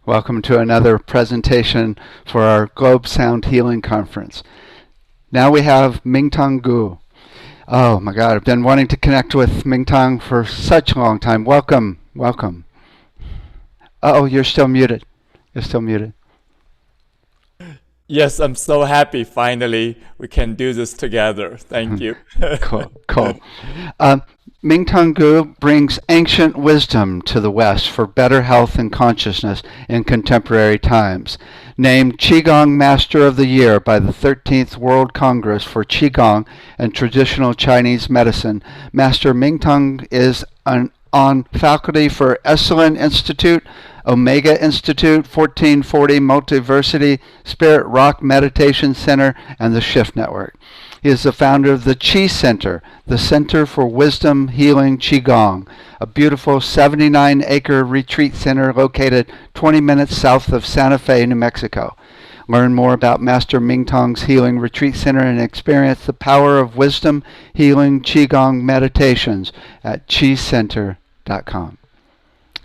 Welcome to another presentation for our Globe Sound Healing Conference. Now we have Mingtong Gu. Oh my God, I've been wanting to connect with Mingtong for such a long time. Welcome, welcome. Oh, you're still muted. You're still muted. Yes, I'm so happy finally we can do this together. Thank you. Cool, cool. Mingtong Gu brings ancient wisdom to the West for better health and consciousness in contemporary times. Named QiGong Master of the Year by the 13th World Congress for QiGong and Traditional Chinese Medicine, Master Mingtong is on faculty for Esalen Institute, Omega Institute, 1440 Multiversity, Spirit Rock Meditation Center, and the Shift Network. He is the founder of the Qi Center, the Center for Wisdom Healing QiGong, a beautiful 79-acre retreat center located 20 minutes south of Santa Fe, New Mexico. Learn more about Master Mingtong's Healing Retreat Center and experience the power of wisdom healing QiGong meditations at qicenter.com.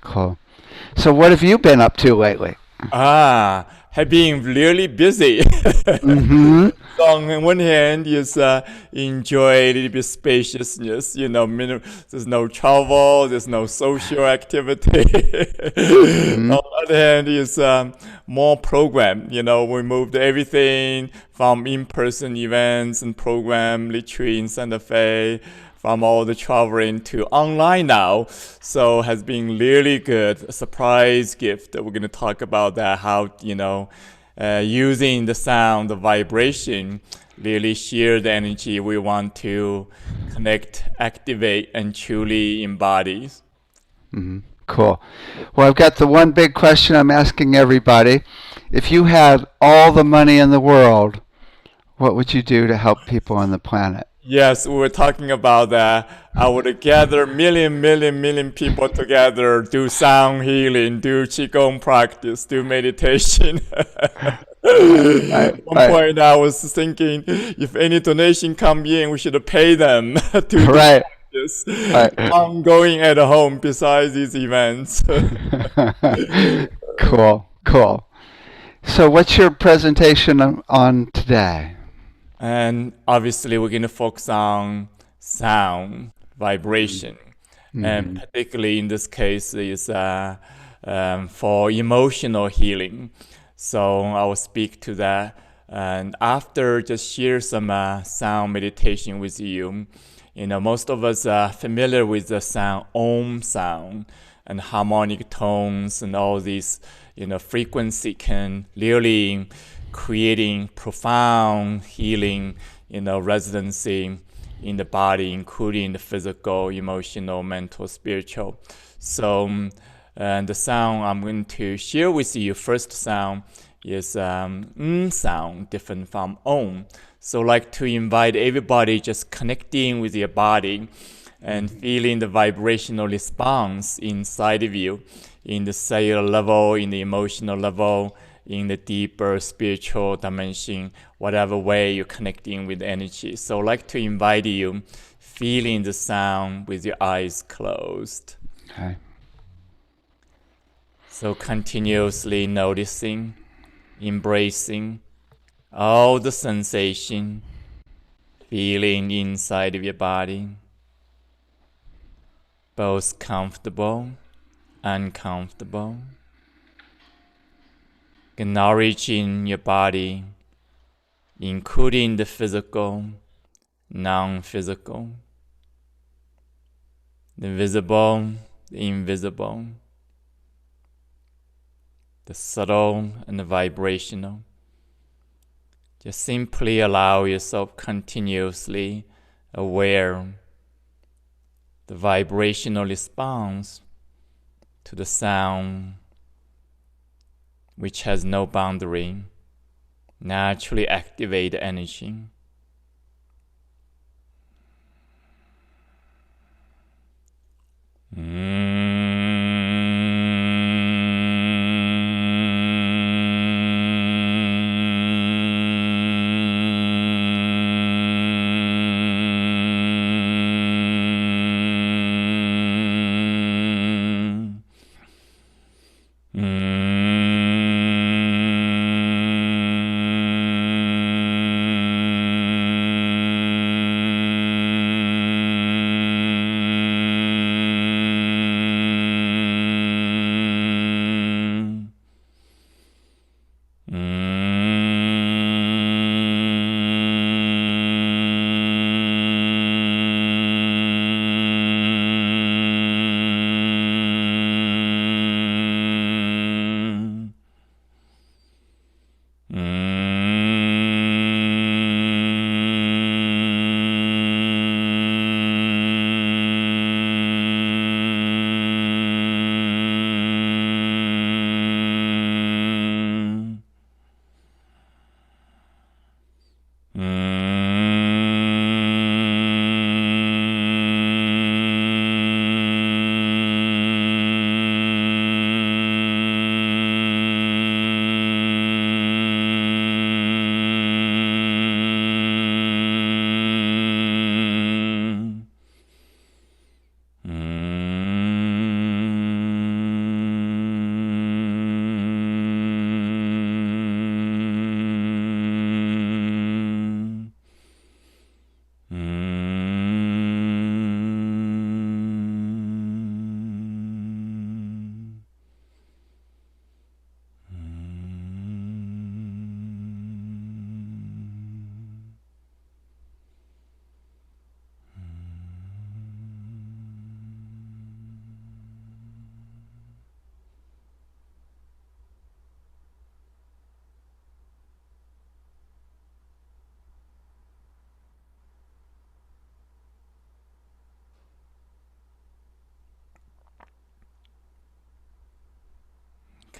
Cool. So what have you been up to lately? Have been really busy. Mm-hmm. So on one hand, is enjoy a little bit spaciousness. There's no travel, there's no social activity. Mm-hmm. On the other hand, is more program. We moved everything from in-person events and program retreat in Santa Fe, from all the traveling to online now. So has been really good. A surprise gift. We're going to talk about that, how, using the sound, the vibration, really share the energy we want to connect, activate, and truly embody. Mm-hmm. Cool. Well, I've got the one big question I'm asking everybody. If you had all the money in the world, what would you do to help people on the planet? Yes, we were talking about that. I would gather million people together, do sound healing, do Qigong practice, do meditation. One point I was thinking, if any donation come in, we should pay them to do Right. practice Right. ongoing at home besides these events. Cool. Cool. So what's your presentation on today? And obviously, we're going to focus on sound, vibration, and particularly in this case is for emotional healing. So I will speak to that, and after just share some sound meditation with you. Most of us are familiar with the sound Om sound and harmonic tones and all these, frequency can really creating profound healing, residency in the body, including the physical, emotional, mental, spiritual. So, and the sound I'm going to share with you, first sound is sound, different from Om. So like to invite everybody just connecting with your body and feeling the vibrational response inside of you, in the cellular level, in the emotional level, in the deeper spiritual dimension, whatever way you're connecting with energy. So I'd like to invite you, feeling the sound with your eyes closed. Okay. So continuously noticing, embracing all the sensation, feeling inside of your body, both comfortable, uncomfortable. Acknowledging your body, including the physical, non-physical, the visible, the invisible, the subtle and the vibrational. Just simply allow yourself continuously aware the vibrational response to the sound, which has no boundary, naturally activate the energy.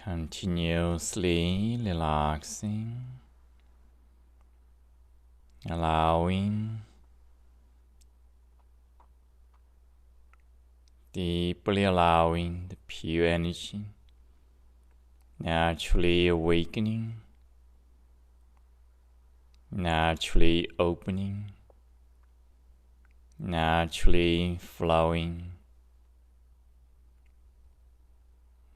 Continuously relaxing, deeply allowing the pure energy naturally awakening, naturally opening, naturally flowing,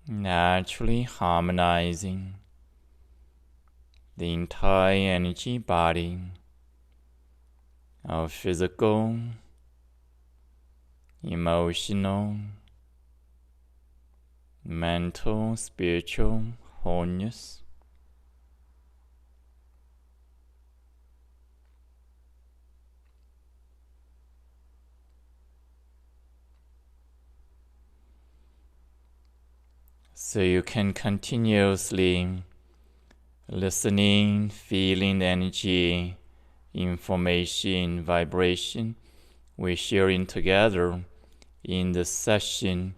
naturally harmonizing the entire energy body of physical, emotional, mental, spiritual wholeness. So you can continuously listening, feeling the energy, information, vibration we're sharing together in the session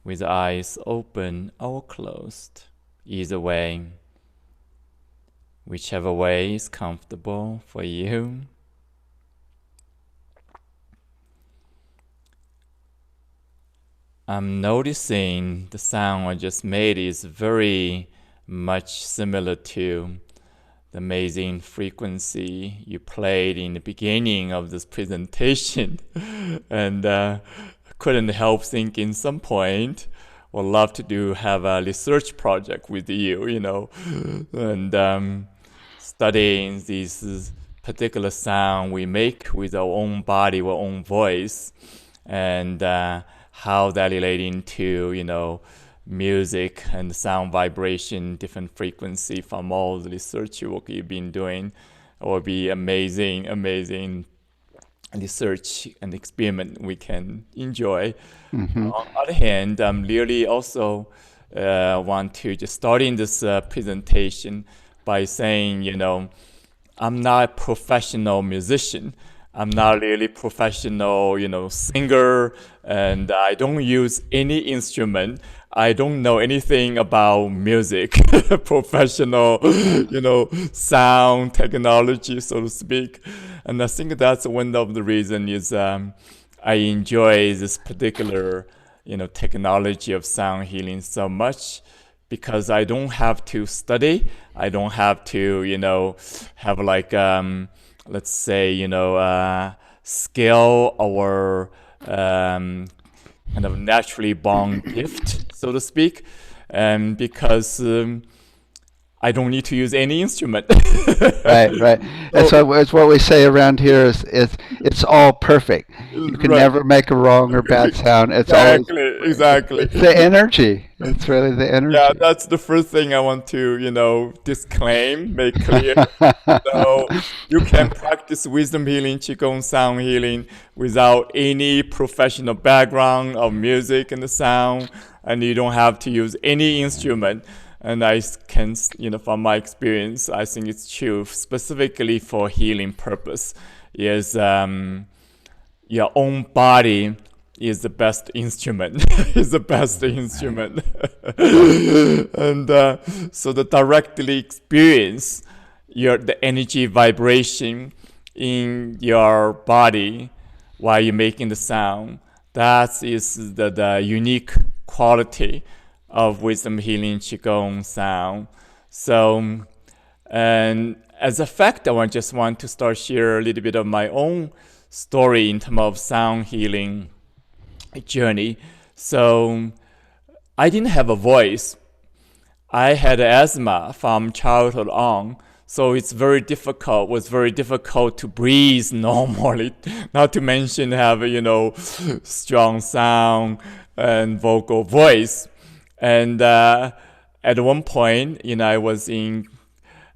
with eyes open or closed. Either way, whichever way is comfortable for you. I'm noticing the sound I just made is very much similar to the amazing frequency you played in the beginning of this presentation. And couldn't help thinking some point would love to have a research project with you, and studying this particular sound we make with our own body, our own voice, and how that relating to, music and sound vibration, different frequency from all the research work you've been doing. It will be amazing research and experiment we can enjoy. Mm-hmm. On the other hand, I'm really also want to just start in this presentation by saying, I'm not a professional musician. I'm not really professional, singer, and I don't use any instrument. I don't know anything about music, professional, sound technology, so to speak. And I think that's one of the reasons is I enjoy this particular, technology of sound healing so much because I don't have to study. I don't have to, have like, let's say, skill or kind of naturally born gift, so to speak, because I don't need to use any instrument. Right. It's what we say around here is it's all perfect. You can Right. never make a wrong or bad sound. It's always Exactly. it's the energy. It's really the energy. Yeah, that's the first thing I want to, disclaim, make clear. So you can practice wisdom healing, qigong sound healing without any professional background of music and the sound, and you don't have to use any instrument. And I can, from my experience, I think it's true specifically for healing purpose. Is your own body is the best instrument. Is the best instrument. And so the directly experience the energy vibration in your body while you're making the sound. That is the unique quality of wisdom healing qigong sound. So, and as a fact, I just want to start share a little bit of my own story in terms of sound healing journey. So I didn't have a voice. I had asthma from childhood on, so was very difficult to breathe normally, not to mention have, strong sound and vocal voice. And at one point, I was in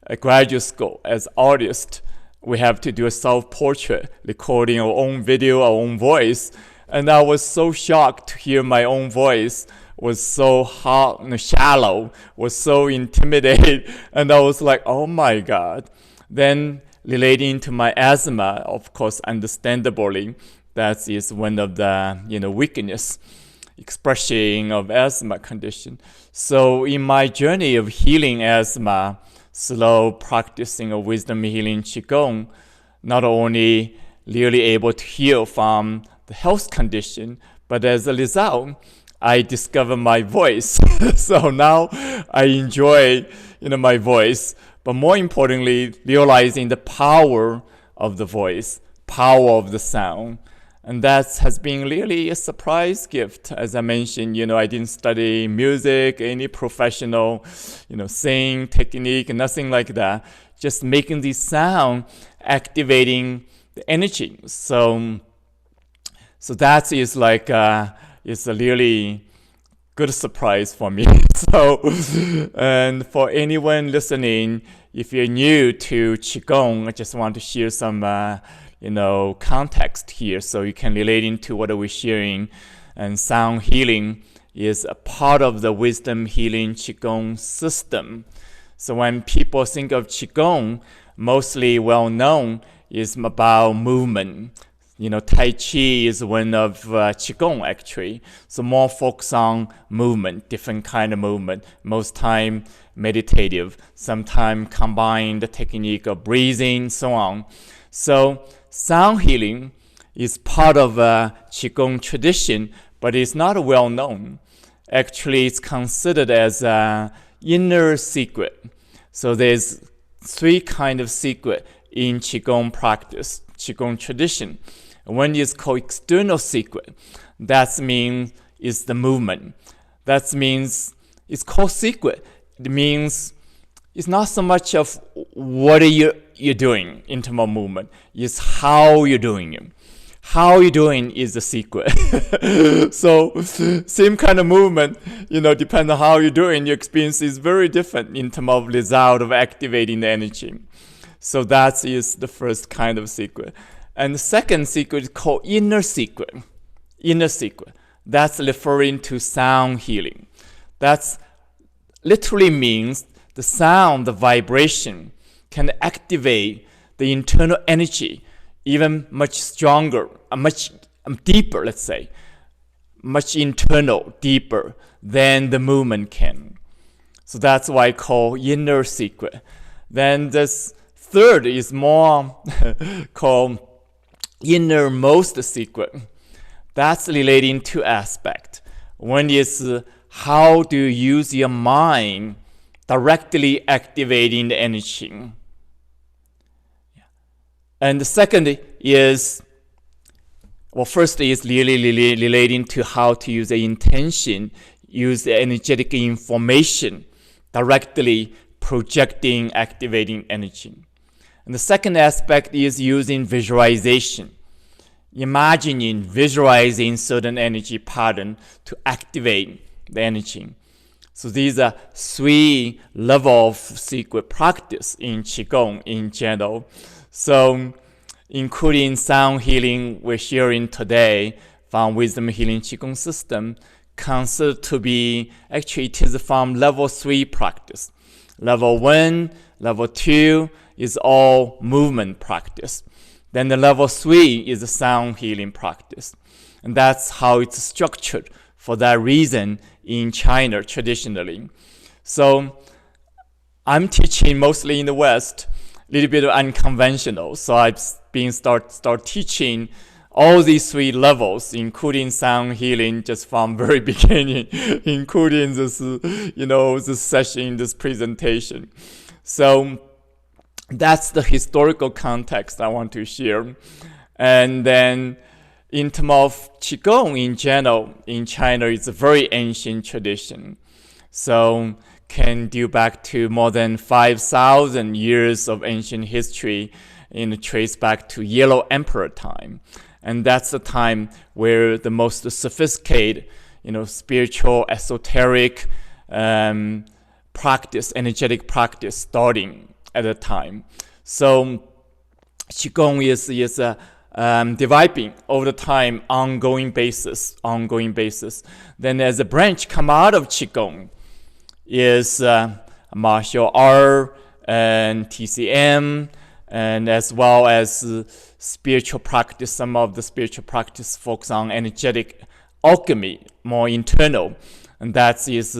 a graduate school as artist. We have to do a self-portrait, recording our own video, our own voice. And I was so shocked to hear my own voice was so hot and shallow, was so intimidated. And I was like, oh my God. Then relating to my asthma, of course, understandably, that is one of the, weakness. expression of asthma condition. So in my journey of healing asthma, slow practicing of wisdom healing qigong, not only really able to heal from the health condition, but as a result, I discover my voice. So now I enjoy, my voice, but more importantly, realizing the power of the voice, power of the sound. And that has been really a surprise gift. As I mentioned, I didn't study music, any professional, sing technique, nothing like that. Just making the sound, activating the energy. So that is like, it's a really good surprise for me. So, and for anyone listening, if you're new to Qigong, I just want to share some, context here so you can relate into what we're sharing. And sound healing is a part of the wisdom healing Qigong system. So when people think of Qigong, mostly well known is about movement. Tai Chi is one of Qigong actually. So more focus on movement, different kind of movement. Most time meditative, sometimes combine the technique of breathing, so on. So sound healing is part of Qigong tradition, but it's not well known. Actually, it's considered as an inner secret. So there's 3 kind of secret in Qigong practice, Qigong tradition. One is called external secret. That means it's the movement. That means it's called secret. It means it's not so much of what you're doing in terms of movement. It's how you're doing it. How you're doing is the secret. So same kind of movement, depending on how you're doing, your experience is very different in terms of result of activating the energy. So that is the first kind of secret. And the second secret is called inner secret. Inner secret. That's referring to sound healing. That's literally means the sound, the vibration can activate the internal energy even much stronger, much deeper, let's say, much internal, deeper than the movement can. So that's why I call inner secret. Then this third is more called innermost secret. That's relating to aspect. One is how do you use your mind directly activating the energy. And the second is, first is really relating to how to use the intention, use the energetic information, directly projecting, activating energy. And the second aspect is using visualization, imagining, visualizing certain energy pattern to activate the energy. So these are 3 levels of secret practice in Qigong in general. So including sound healing we're sharing today from Wisdom Healing Qigong system, considered to be, actually it is from level 3 practice. Level 1, level 2 is all movement practice. Then the level 3 is the sound healing practice. And that's how it's structured for that reason in China traditionally. So I'm teaching mostly in the West, a little bit unconventional. So I've been start teaching all these 3 levels, including sound healing, just from very beginning, including this, this session, this presentation. So that's the historical context I want to share. And then in terms of Qigong in general, in China, it's a very ancient tradition. So can due back to more than 5,000 years of ancient history, trace back to Yellow Emperor time. And that's the time where the most sophisticated, spiritual, esoteric practice, energetic practice starting at the time. So Qigong is developing over the time, ongoing basis. Then as a branch come out of Qigong is martial art and TCM, and as well as spiritual practice. Some of the spiritual practice focus on energetic alchemy, more internal. And that is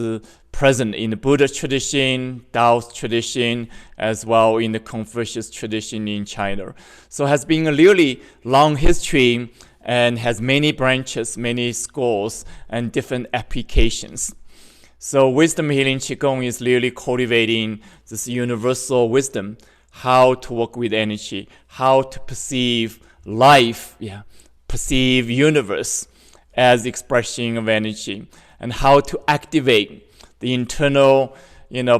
present in the Buddha tradition, Taoist tradition, as well in the Confucius tradition in China. So it has been a really long history and has many branches, many schools, and different applications. So wisdom healing Qigong is really cultivating this universal wisdom, how to work with energy, how to perceive life, perceive universe as expression of energy, and how to activate the internal,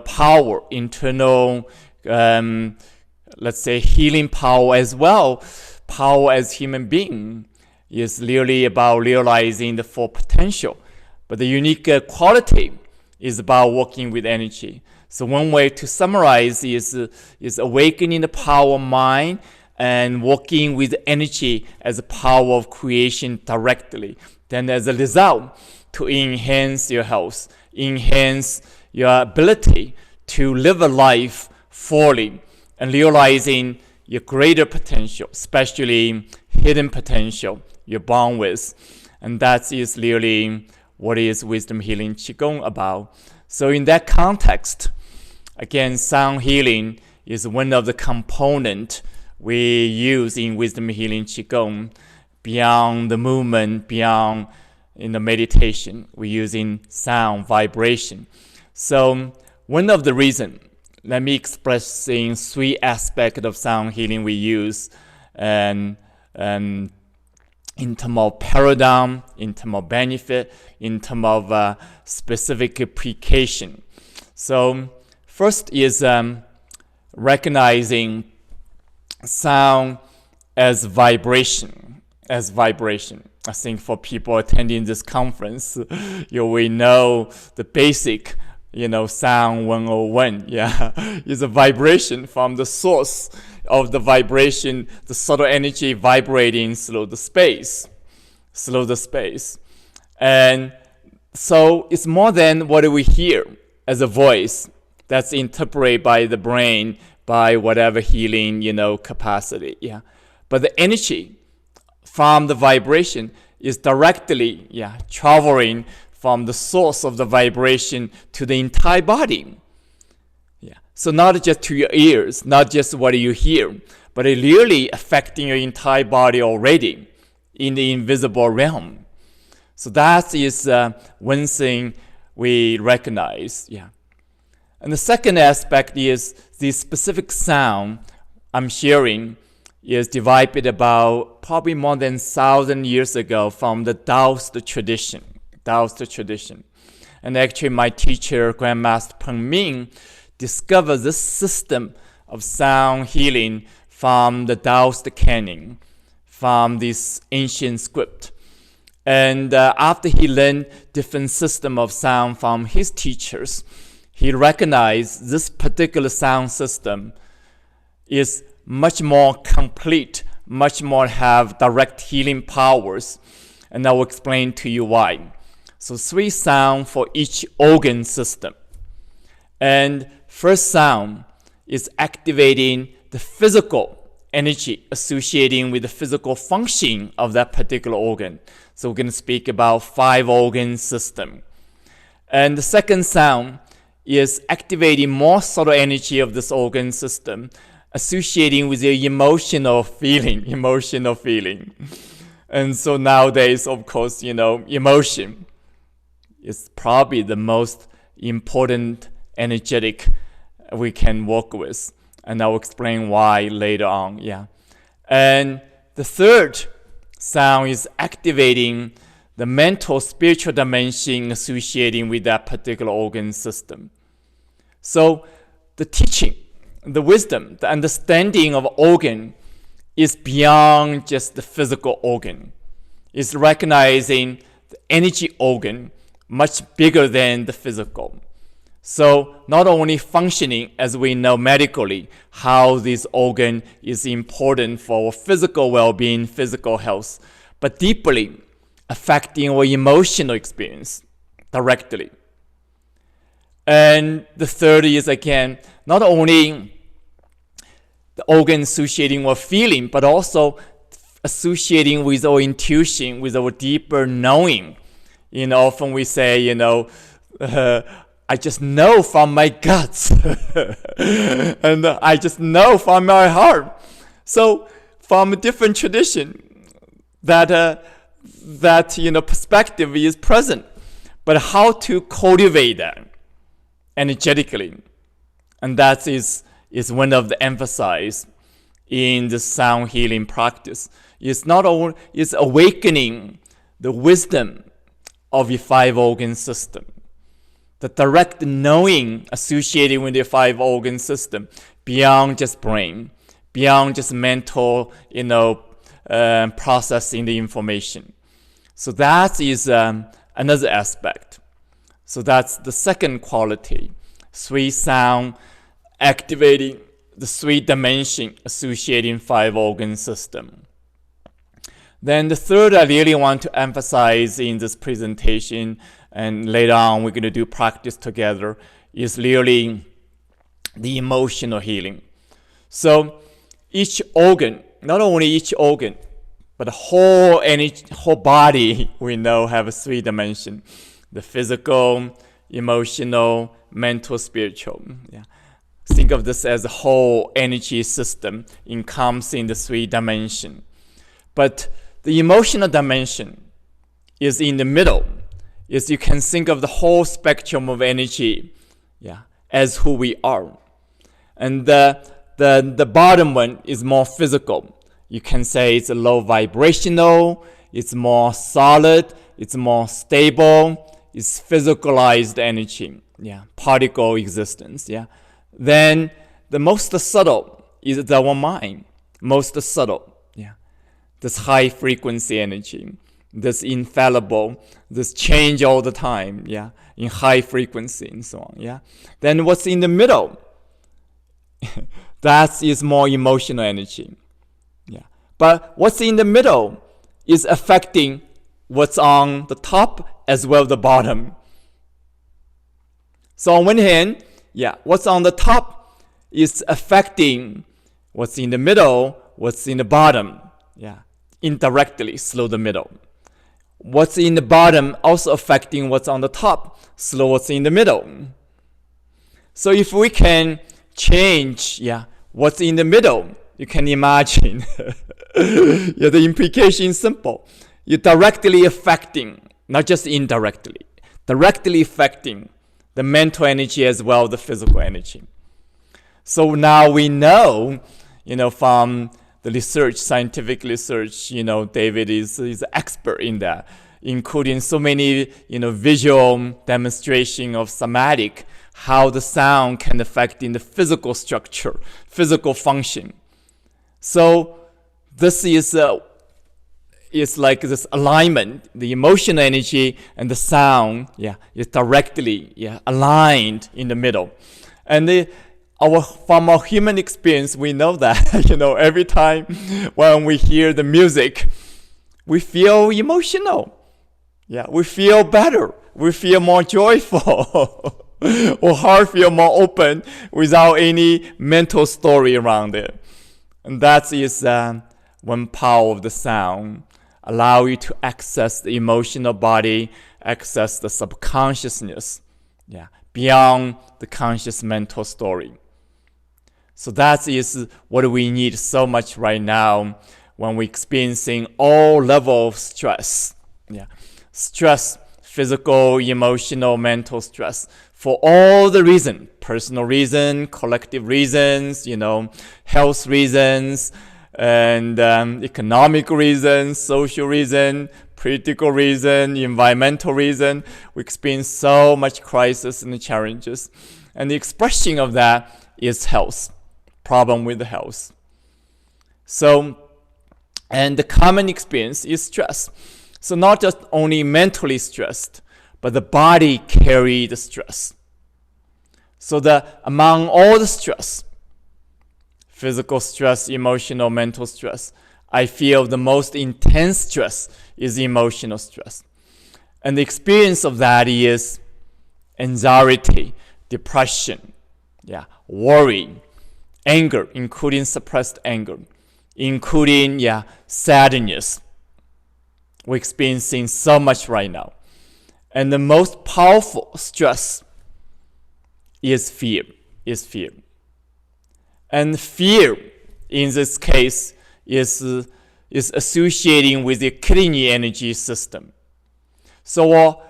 power, internal, let's say, healing power as well. Power as human being is really about realizing the full potential, but the unique quality is about working with energy. So one way to summarize is awakening the power of mind and working with energy as a power of creation directly. Then as a result, to enhance your health, enhance your ability to live a life fully and realizing your greater potential, especially hidden potential you're born with. And that is really what is wisdom healing Qigong about. So in that context, again, sound healing is one of the components we use in wisdom healing Qigong. Beyond the movement, beyond in the meditation, we're using sound, vibration. So one of the reasons, let me express in 3 aspects of sound healing we use, and in terms of paradigm, in terms of benefit, in terms of specific application. So first is recognizing sound as vibration. I think for people attending this conference, we know the basic, sound 101. Is a vibration from the source of the vibration, the subtle energy vibrating through the space. And so it's more than what we hear as a voice that's interpreted by the brain, by whatever healing, capacity. But the energy from the vibration is directly, traveling from the source of the vibration to the entire body. So not just to your ears, not just what you hear, but it really affecting your entire body already in the invisible realm. So that is one thing we recognize. And the second aspect is the specific sound I'm sharing is derived about probably more than 1,000 years ago from the Taoist tradition. And actually my teacher, Grandmaster Peng Ming, discovered this system of sound healing from the Taoist canon, from this ancient script. And after he learned different system of sound from his teachers, he recognized this particular sound system is much more complete, much more have direct healing powers. And I will explain to you why. So 3 sound for each organ system. And first sound is activating the physical energy associating with the physical function of that particular organ. So we're going to speak about 5 organ system. And the second sound is activating more subtle energy of this organ system associating with your emotional feeling. And so nowadays, of course, emotion is probably the most important energetic we can work with. And I'll explain why later on. And the third sound is activating the mental, spiritual dimension associating with that particular organ system. So the teaching, the wisdom, the understanding of organ is beyond just the physical organ. It's recognizing the energy organ much bigger than the physical. So not only functioning as we know medically, how this organ is important for our physical well-being, physical health, but deeply affecting our emotional experience directly. And the third is, again, not only the organ associating with feeling, but also associating with our intuition, with our deeper knowing Often we say, I just know from my guts, and I just know from my heart. So from a different tradition, that perspective is present, but how to cultivate that energetically, and that is one of the emphasis in the sound healing practice. It's not only it's awakening the wisdom of your 5 organ system, the direct knowing associated with your 5 organ system, beyond just brain, beyond just mental, processing the information. So that is another aspect. So that's the second quality, sweet sound, activating the sweet dimension associating 5 organ system. Then the third I really want to emphasize in this presentation, and later on we're going to do practice together, is really the emotional healing. So each organ, not only each organ, but the whole body, we know, have a 3 dimension: the physical, emotional, mental, spiritual. Yeah. Think of this as a whole energy system encompassing the 3 dimension. But the emotional dimension is in the middle. Is you can think of the whole spectrum of energy, as who we are. And the bottom one is more physical. You can say it's a low vibrational, it's more solid, it's more stable, it's physicalized energy, particle existence, Then the most subtle is our mind, most subtle, this high frequency energy, this infallible, this change all the time, in high frequency and so on, Then what's in the middle, that is more emotional energy, But what's in the middle is affecting what's on the top as well as the bottom. So on one hand, what's on the top is affecting what's in the middle, what's in the bottom, indirectly slow the middle. What's in the bottom also affecting what's on the top, slow what's in the middle. So if we can change, what's in the middle, you can imagine, the implication is simple. You're directly affecting, not just indirectly, directly affecting the mental energy as well as the physical energy. So now we know, from the research, scientific research, David is an expert in that, including so many, visual demonstration of somatic, how the sound can affect in the physical structure, physical function. So this is like this alignment, the emotional energy and the sound, is directly, aligned in the middle. And from our human experience, we know that, every time when we hear the music, we feel emotional. We feel better. We feel more joyful. Our heart feel more open without any mental story around it. And that is one power of the sound. Allow you to access the emotional body, access the subconsciousness, beyond the conscious mental story. So that is what we need so much right now when we're experiencing all levels of stress. Stress, physical, emotional, mental stress, for all the reasons, personal reasons, collective reasons, health reasons, and economic reasons, social reason, political reason, environmental reason. We experience so much crisis and challenges. And the expression of that is health, problem with the health. So, and the common experience is stress. So not just only mentally stressed, but the body carries the stress. So among all the stress, physical stress, emotional, mental stress, I feel the most intense stress is emotional stress. And the experience of that is anxiety, depression, worry, anger, including suppressed anger, including sadness. We're experiencing so much right now. And the most powerful stress is fear. And fear, in this case, is associating with the kidney energy system. So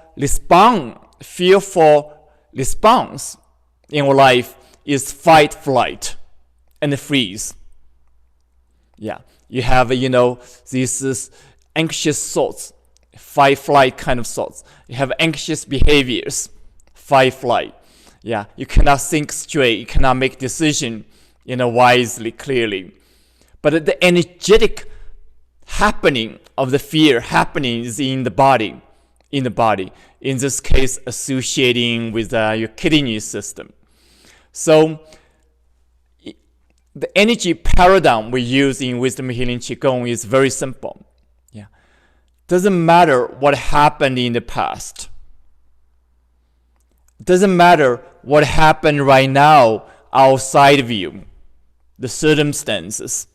fearful response in our life is fight, flight, and freeze. Yeah, you have, these anxious thoughts, fight, flight kind of thoughts. You have anxious behaviors, fight, flight. Yeah, you cannot think straight. You cannot make decision, wisely, clearly. But the energetic happening of the fear happening is in the body. In this case, associating with your kidney system. So the energy paradigm we use in Wisdom Healing QiGong is very simple. Yeah, doesn't matter what happened in the past. Doesn't matter what happened right now outside of you, the circumstances,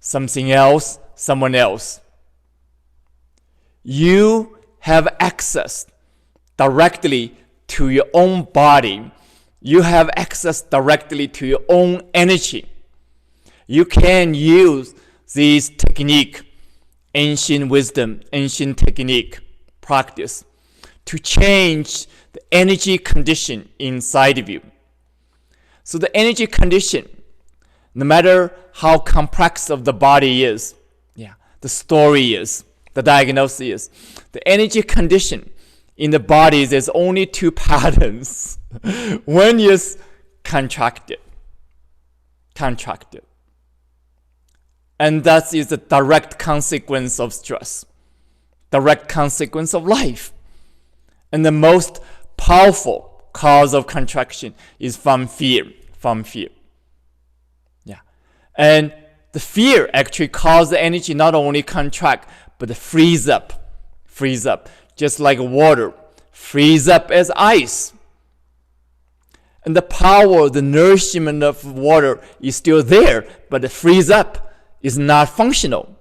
something else, someone else. You have access directly to your own body. You have access directly to your own energy. You can use this technique, ancient wisdom, ancient technique, practice, to change the energy condition inside of you. So the energy condition, no matter how complex of the body is, the story is, the diagnosis is, the energy condition in the body, there's only two patterns. One is contracted. And that is a direct consequence of stress, direct consequence of life. And the most powerful cause of contraction is from fear. Yeah. And the fear actually causes the energy not only contract, but freeze up, just like water, freeze up as ice. And the power, the nourishment of water is still there, but the freeze up is not functional.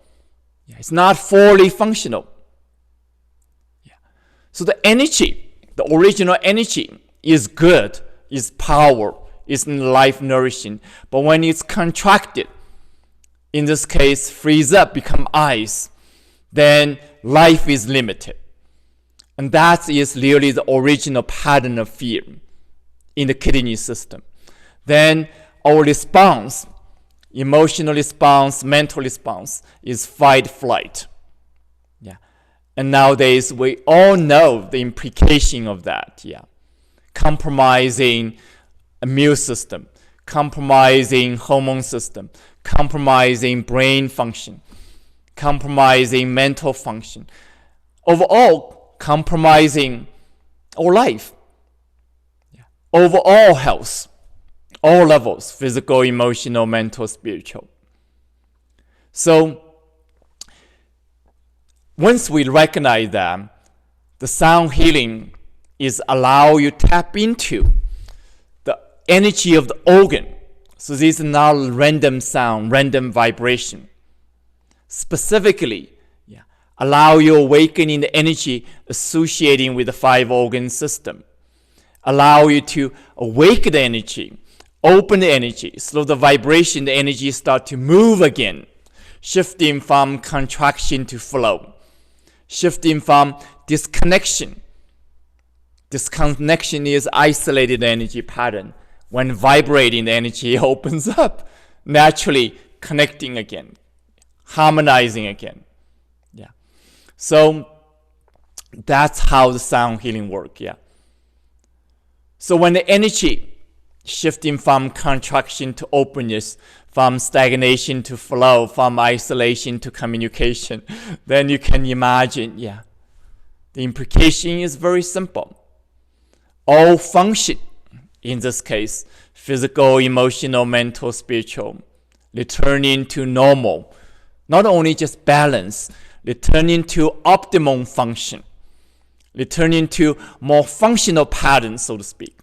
It's not fully functional. So the energy, the original energy is good, is power, is life nourishing. But when it's contracted, in this case, freeze up, become ice, then life is limited. And that is really the original pattern of fear in the kidney system. Then our response, emotional response, mental response, is fight, flight. And nowadays, we all know the implication of that. Compromising immune system, compromising hormone system, compromising brain function, compromising mental function. Overall, compromising our life. Overall health, all levels, physical, emotional, mental, spiritual. So, once we recognize that, the sound healing is allow you to tap into the energy of the organ. So this is not random sound, random vibration. Specifically, allow you awakening the energy associating with the 5 organ system. Allow you to awake the energy, open the energy, so the vibration, the energy start to move again, shifting from contraction to flow. Shifting from disconnection. Disconnection is isolated energy pattern. When vibrating, the energy opens up, naturally connecting again, harmonizing again. So that's how the sound healing works. So when the energy shifting from contraction to openness, from stagnation to flow, from isolation to communication, then you can imagine, the implication is very simple. All function, in this case, physical, emotional, mental, spiritual, returning to normal. Not only just balance, returning to optimum function, returning to more functional patterns, so to speak.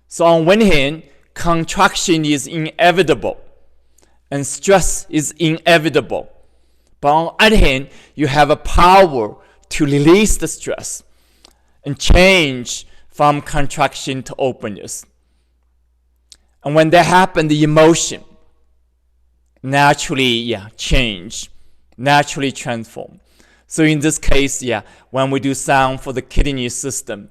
So on one hand, contraction is inevitable and stress is inevitable. But on the other hand, you have a power to release the stress and change from contraction to openness. And when that happens, the emotion naturally change, naturally transform. So in this case, when we do sound for the kidney system,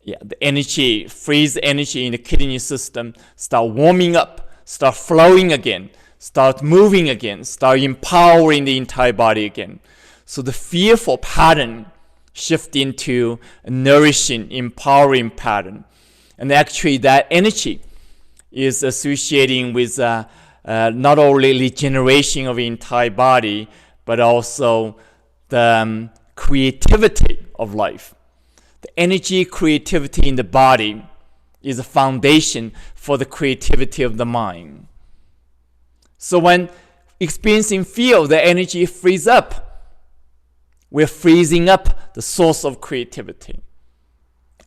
the energy, freeze energy in the kidney system start warming up, start flowing again, start moving again, start empowering the entire body again. So the fearful pattern shift into a nourishing, empowering pattern. And actually that energy is associating with not only regeneration of the entire body, but also the creativity of life. The energy, creativity in the body is a foundation for the creativity of the mind. So when experiencing fear, the energy frees up. We're freezing up the source of creativity.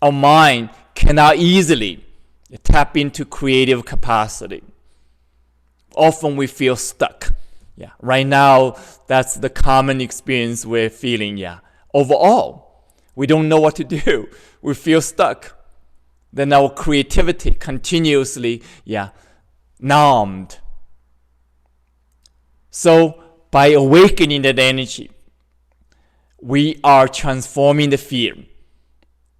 Our mind cannot easily tap into creative capacity. Often we feel stuck. Right now, that's the common experience we're feeling. Overall, we don't know what to do. We feel stuck. Then our creativity continuously, numbed. So by awakening that energy, we are transforming the fear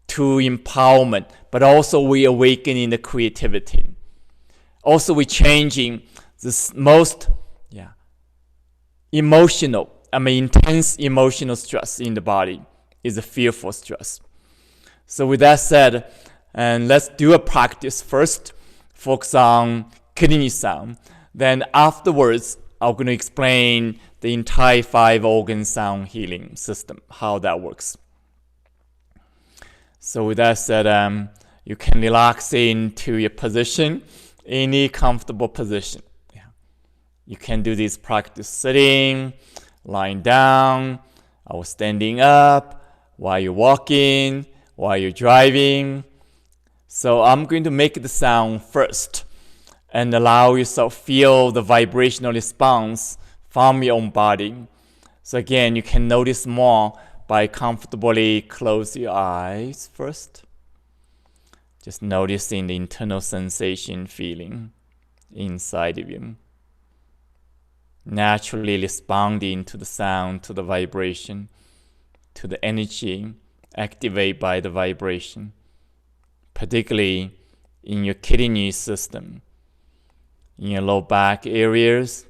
to empowerment, but also we awakening the creativity. Also, we're changing this most intense emotional stress in the body is a fearful stress. So with that said, and let's do a practice first, focus on kidney sound. Then afterwards, I'm going to explain the entire 5-organ sound healing system, how that works. So with that said, you can relax into your position, any comfortable position. You can do this practice sitting, lying down, or standing up, while you're walking, while you're driving. So I'm going to make the sound first and allow yourself feel the vibrational response from your own body. So again, you can notice more by comfortably close your eyes first. Just noticing the internal sensation, feeling inside of you. Naturally responding to the sound, to the vibration, to the energy activated by the vibration, particularly in your kidney system, in your low back areas,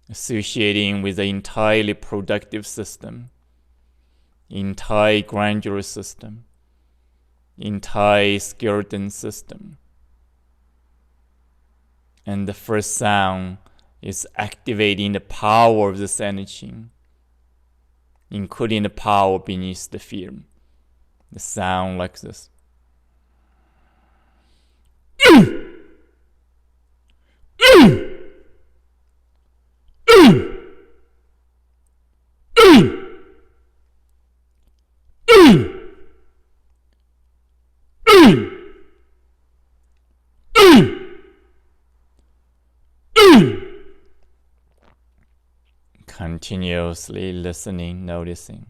associating with the entirely productive system, entire glandular system, entire skeleton system. And the first sound is activating the power of this energy, including the power beneath the fear. The sound like this. Continuously listening, noticing.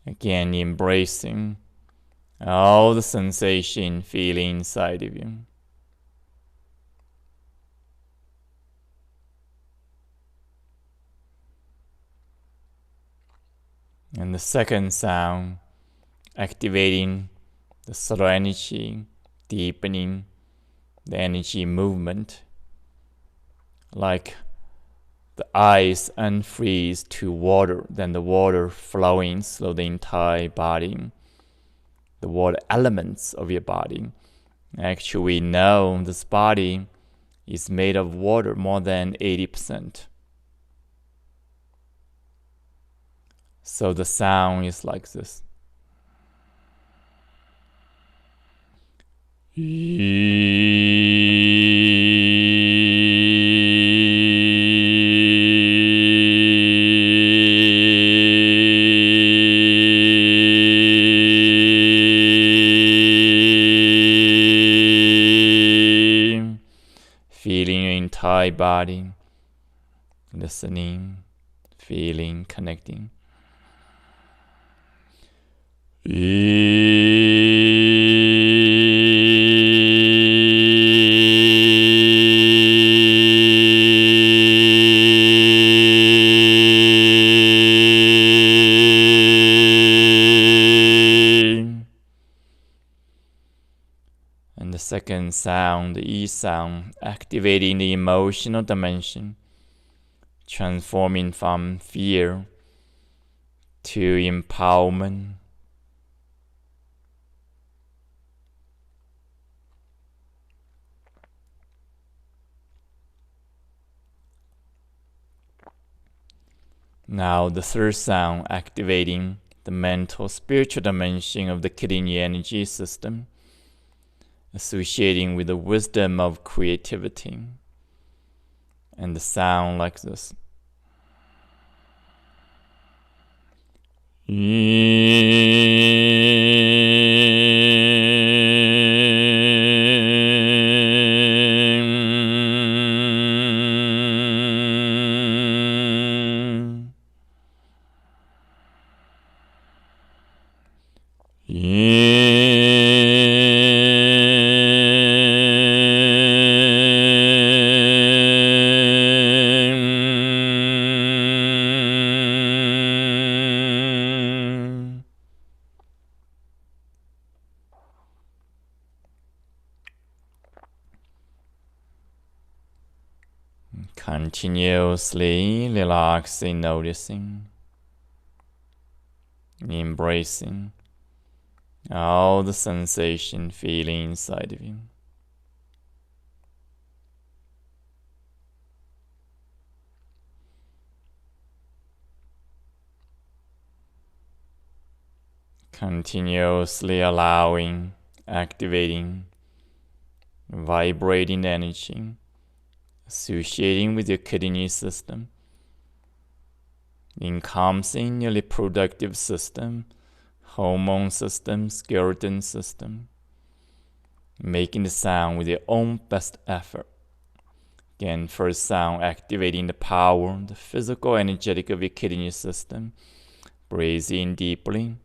Again, embracing all the sensation, feeling inside of you. And the second sound, activating the subtle energy, deepening the energy movement, like the ice unfreeze to water, then the water flowing through the entire body, the water elements of your body. Actually, we know this body is made of water more than 80%. So the sound is like this. Feeling your entire body, listening, feeling, connecting. And the second sound, the E sound, activating the emotional dimension, transforming from fear to empowerment. Now the third sound, activating the mental spiritual dimension of the kidney energy system, associating with the wisdom of creativity. And the sound like this. Continuously relaxing, noticing, embracing all the sensation feeling inside of you. Continuously allowing, activating, vibrating energy, associating with your kidney system, encompassing your reproductive system, hormone system, skeleton system, making the sound with your own best effort. Again, first sound, activating the power, the physical, energetic of your kidney system. Breathe in deeply.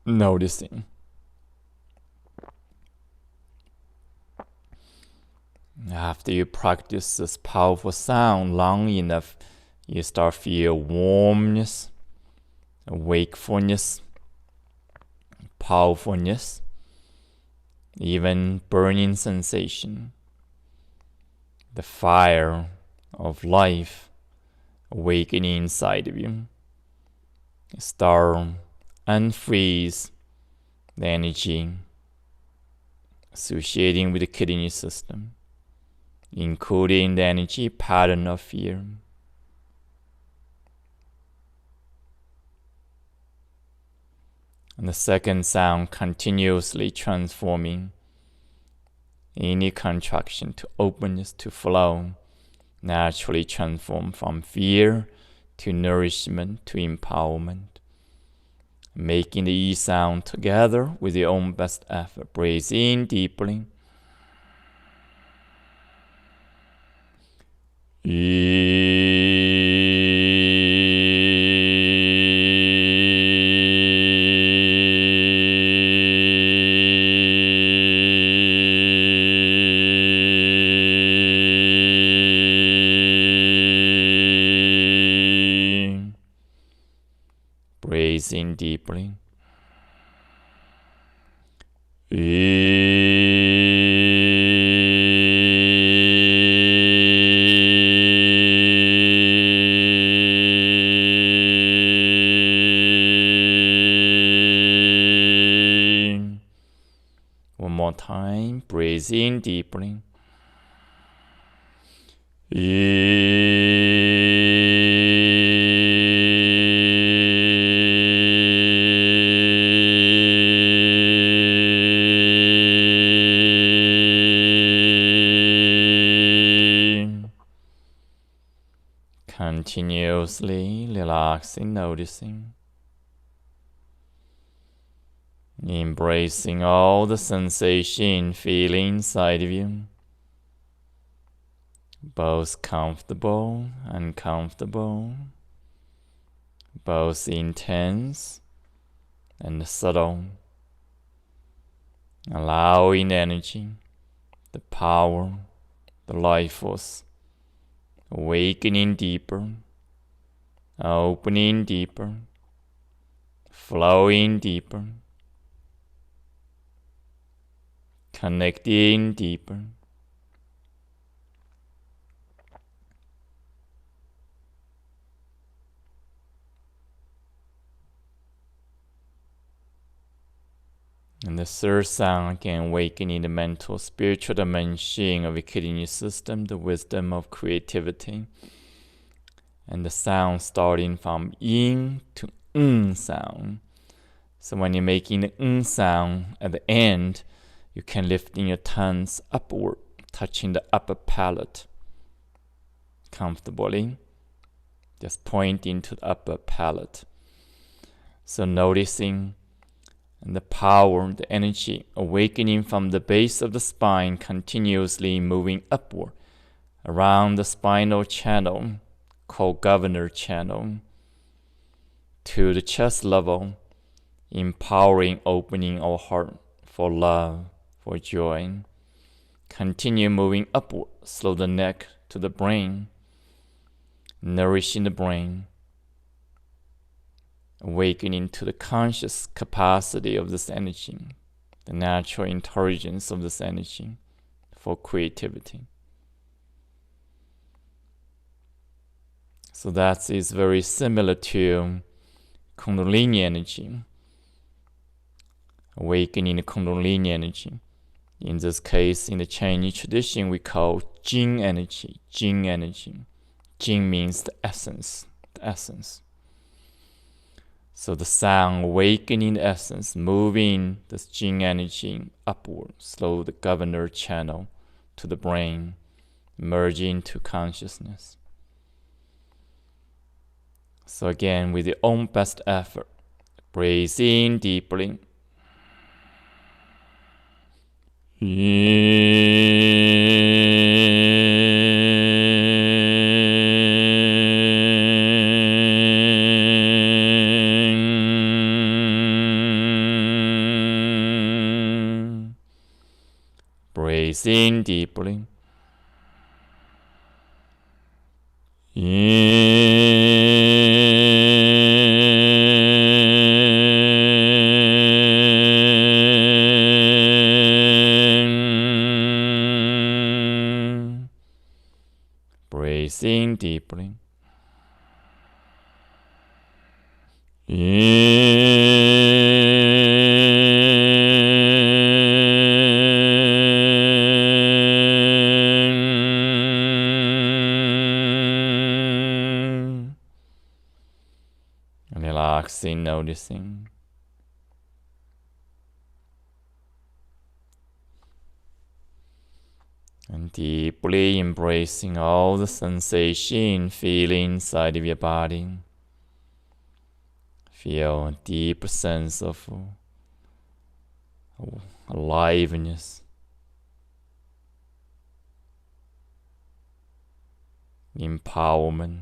Noticing. After you practice this powerful sound long enough, you start feel warmness, wakefulness, powerfulness, even burning sensation. The fire of life awakening inside of you. Start unfreeze the energy associating with the kidney system, including the energy pattern of fear. And the second sound, continuously transforming any contraction to openness, to flow, naturally transform from fear to nourishment to empowerment. Making the E sound together with your own best effort. Breathe in deeply. Breathe in deeply. One more time. Breathe in deeply. Continuously relaxing, noticing, embracing all the sensation, feeling inside of you, both comfortable, uncomfortable, both intense and subtle, allowing energy, the power, the life force, awakening deeper, opening deeper, flowing deeper, connecting deeper. And the third sound, again, awakening the mental, spiritual dimension of the kidney system, the wisdom of creativity. And the sound starting from yin to sound. So when you're making the sound at the end, you can lift in your tongues upward, touching the upper palate comfortably. Just pointing to the upper palate. So noticing and the power, the energy, awakening from the base of the spine, continuously moving upward around the spinal channel, called governor channel, to the chest level, empowering, opening our heart for love, for joy. Continue moving upward, slow the neck to the brain, nourishing the brain, awakening to the conscious capacity of this energy, the natural intelligence of this energy for creativity. So that is very similar to Kundalini energy, awakening the Kundalini energy. In this case, in the Chinese tradition, we call Jing energy. Jing energy. Jing means the essence. The essence. So the sound awakening the essence, moving this Jing energy upward, slow the governor channel to the brain, merging to consciousness. So again, with your own best effort, breathe in deeply. Breathe in deeply. Breathe in deeply. Relaxing, noticing. And deeply embracing all the sensation, feeling inside of your body. Feel a deep sense of aliveness, empowerment,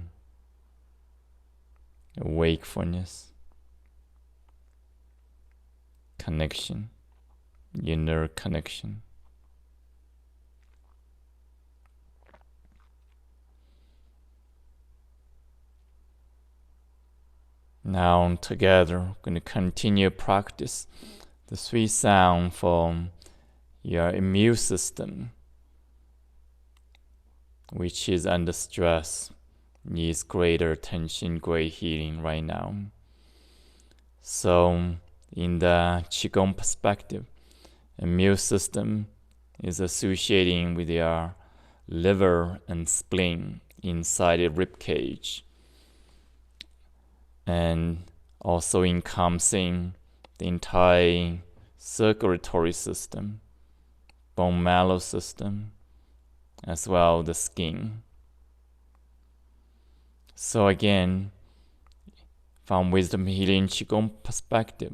wakefulness, connection, inner connection. Now together, we're going to continue practice the sweet sound from your immune system, which is under stress, needs greater attention, great healing right now. So in the QiGong perspective, immune system is associating with your liver and spleen inside the rib cage, and also encompassing the entire circulatory system, bone marrow system, as well as the skin. So again, from wisdom healing QiGong perspective,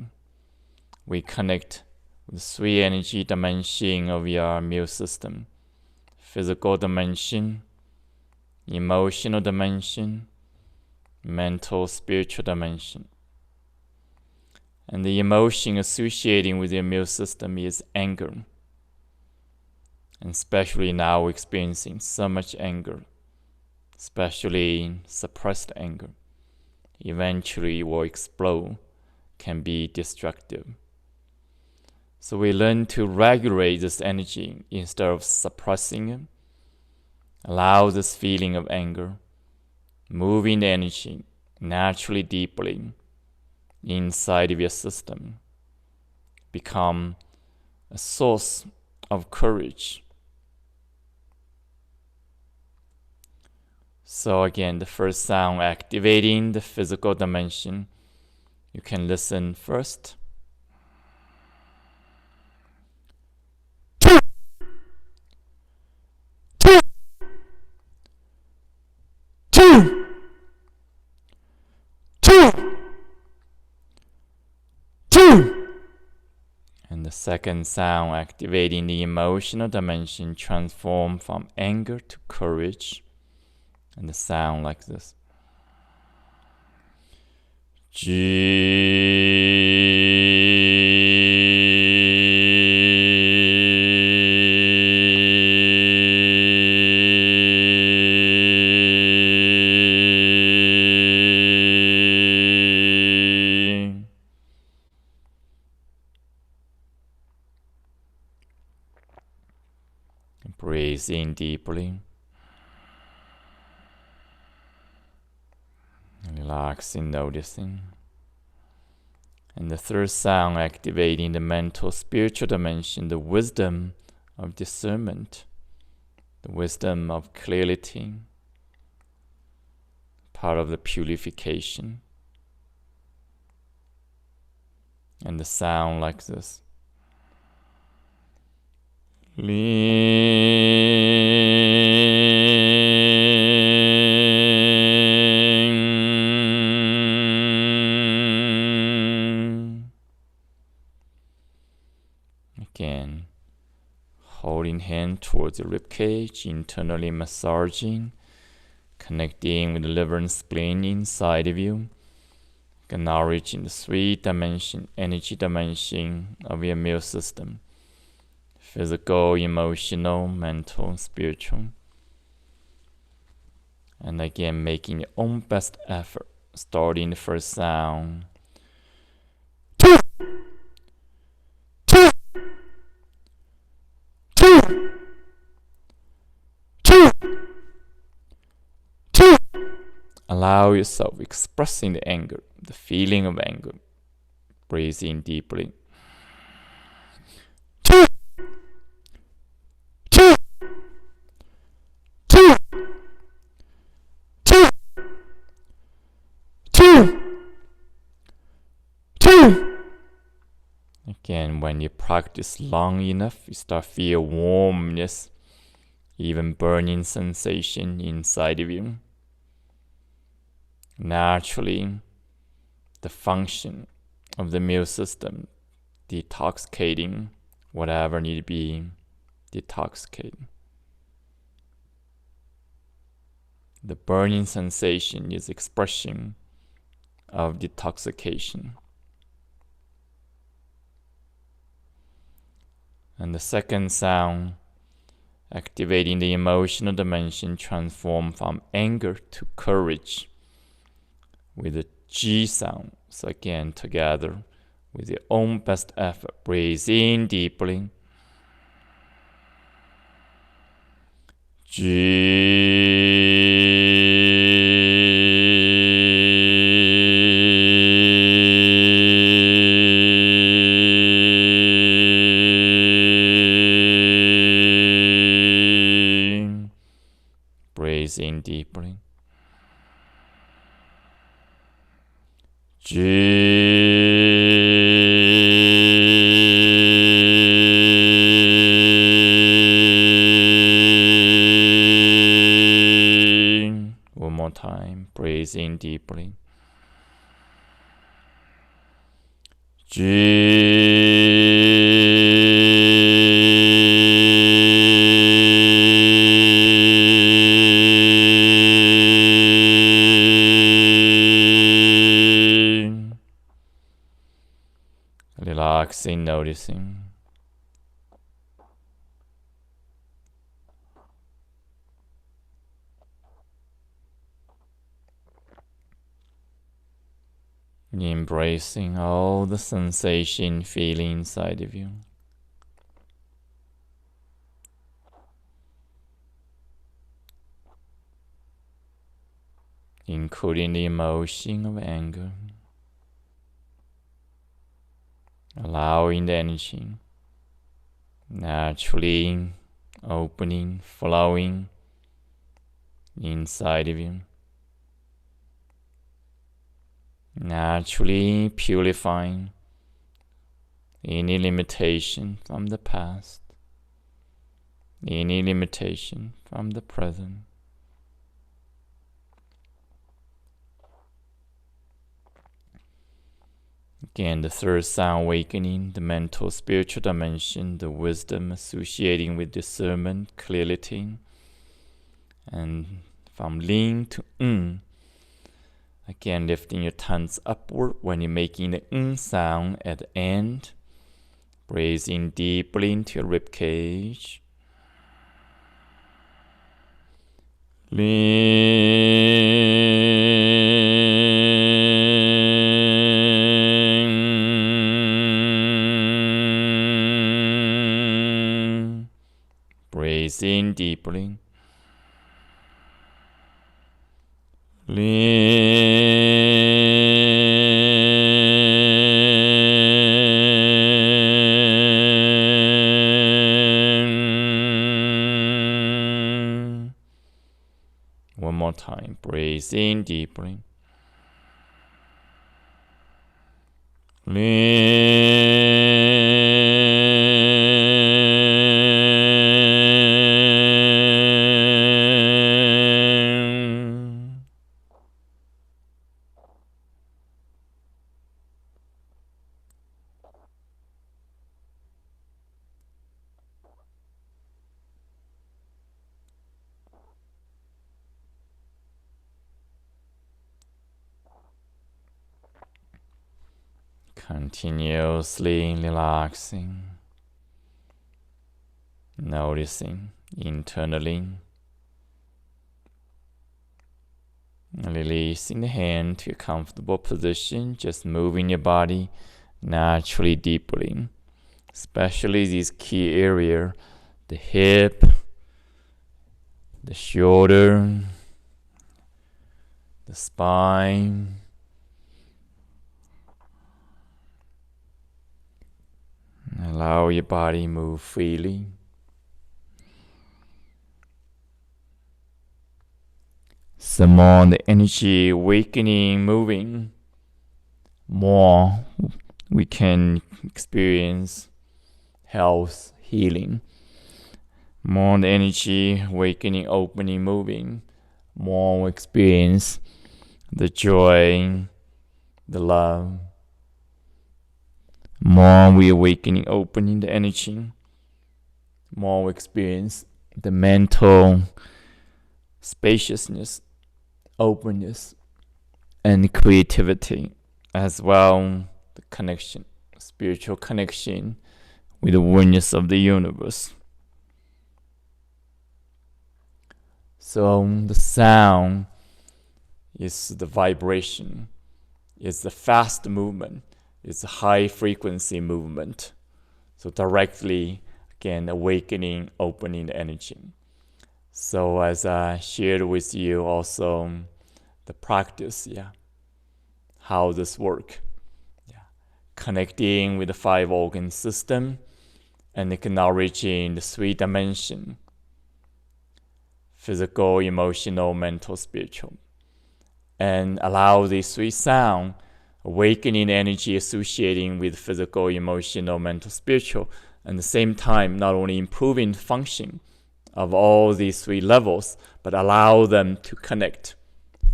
we connect with the three energy dimension of your immune system: physical dimension, emotional dimension, mental, spiritual dimension. And the emotion associating with the immune system is anger. And especially now we're experiencing so much anger, especially suppressed anger. Eventually it will explode, can be destructive. So we learn to regulate this energy instead of suppressing it. Allow this feeling of anger, moving the energy naturally deeply inside of your system, become a source of courage. So again, the first sound activating the physical dimension. You can listen first. And the second sound activating the emotional dimension, transform from anger to courage. And the sound like this. Breathe in deeply. Relaxing, noticing. And the third sound activating the mental, spiritual dimension, the wisdom of discernment, the wisdom of clarity, part of the purification. And the sound like this. Again, holding hand towards the ribcage, internally massaging, connecting with the liver and spleen inside of you, acknowledging the three dimension, energy dimension of your immune system: physical, emotional, mental, spiritual. And again, making your own best effort, starting the first sound. Allow yourself expressing the anger, the feeling of anger. Breathe in deeply. Again, when you practice long enough, you start feel warmness, even burning sensation inside of you. Naturally, the function of the immune system, detoxicating whatever need to be detoxicated. The burning sensation is expression of detoxification. And the second sound, activating the emotional dimension, transform from anger to courage with the G sound. So again, together with your own best effort, breathe in deeply. Breathe in deeply. One more time. Breathe Breathe in deeply. Relaxing, noticing. Embracing all the sensation, feeling inside of you. Including the emotion of anger. Allowing the energy naturally opening, flowing inside of you. Naturally purifying any limitation from the past, any limitation from the present. Again, the third sound awakening, the mental spiritual dimension, the wisdom associating with discernment, clarity, and from ling to again, lifting your tongues upward when you're making the sound at the end. Breathe in deeply into your rib cage. Breathe in deeply. One more time. Breathe in deeply. Continuously relaxing, noticing internally, releasing the hand to a comfortable position, just moving your body naturally deeply, especially these key areas, the hip, the shoulder, the spine. Allow your body move freely. The more the energy awakening, moving, more we can experience health, healing. More the energy awakening, opening, moving, more we experience the joy, the love. More we awakening, opening the energy, more we experience the mental spaciousness, openness, and creativity, as well the connection, spiritual connection with the oneness of the universe. So the sound is the vibration, is the fast movement, it's a high frequency movement. So directly, again, awakening, opening the energy. So as I shared with you also the practice, how this work. Connecting with the 5 organ system and acknowledging the 3 dimension, physical, emotional, mental, spiritual. And allow these 3 sound awakening energy associating with physical, emotional, mental, spiritual, and at the same time not only improving function of all these 3 levels, but allow them to connect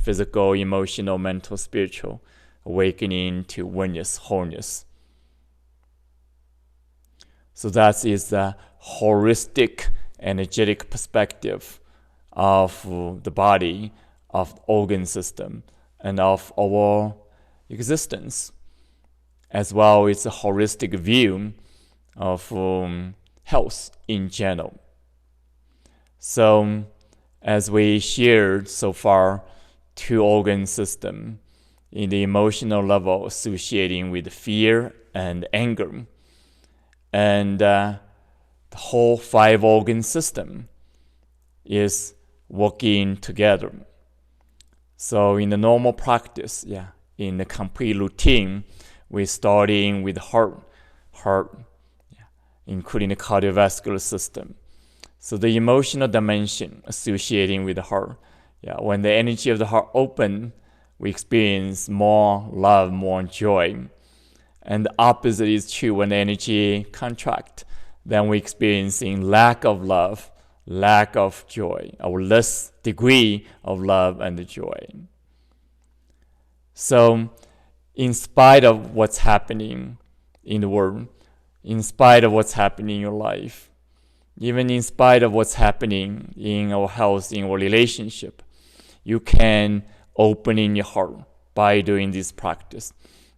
physical, emotional, mental, spiritual, awakening to oneness, wholeness. So that is the holistic, energetic perspective of the body, of the organ system, and of our existence, as well as a holistic view of health in general. So, as we shared so far, two organ system in the emotional level associating with fear and anger, and the whole 5 organ system is working together. So in the normal practice, in the complete routine, we're starting with heart, including the cardiovascular system. So the emotional dimension associating with the heart, when the energy of the heart open, we experience more love, more joy. And the opposite is true. When the energy contract, then we're experiencing lack of love, lack of joy, or less degree of love and joy. So, in spite of what's happening in the world, in spite of what's happening in your life, even in spite of what's happening in our health, in our relationship, you can open in your heart by doing this practice.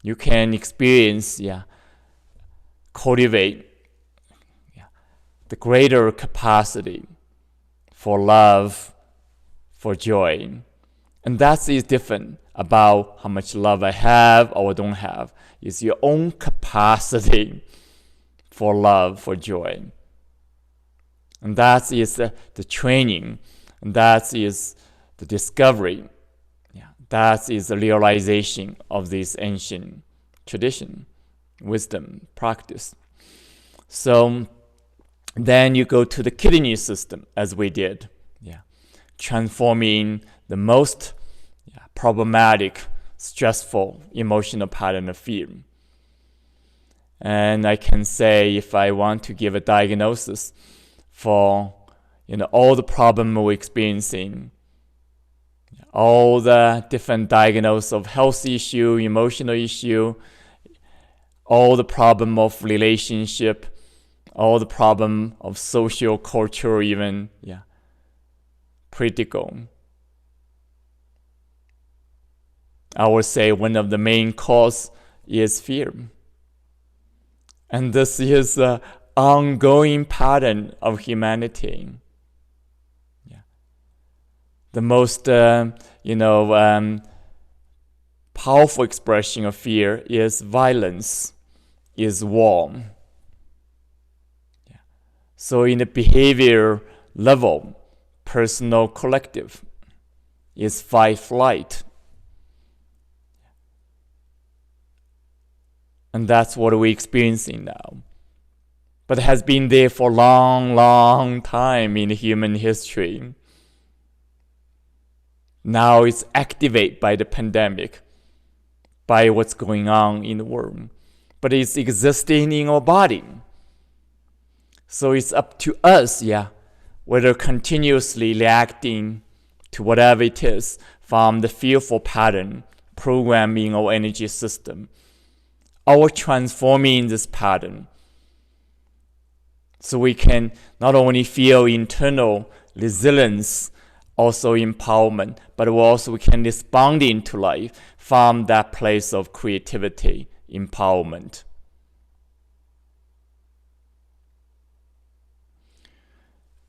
You can experience, cultivate the greater capacity for love, for joy. And that is different about how much love I have or don't have. It's your own capacity for love, for joy. And that is the training, and that is the discovery. That is the realization of this ancient tradition, wisdom, practice. So then you go to the kidney system, as we did, transforming the most problematic, stressful, emotional pattern of fear. And I can say, if I want to give a diagnosis for all the problem we're experiencing, all the different diagnoses of health issue, emotional issue, all the problem of relationship, all the problem of social, culture, even, political. I would say one of the main cause is fear. And this is an ongoing pattern of humanity. The most, powerful expression of fear is violence, is war. So in the behavior level, personal, collective, is fight, flight. And that's what we're experiencing now. But it has been there for a long, long time in human history. Now it's activated by the pandemic, by what's going on in the world. But it's existing in our body. So it's up to us, whether continuously reacting to whatever it is from the fearful pattern programming our energy system, or transforming this pattern. So we can not only feel internal resilience, also empowerment, but also we can respond into life from that place of creativity, empowerment.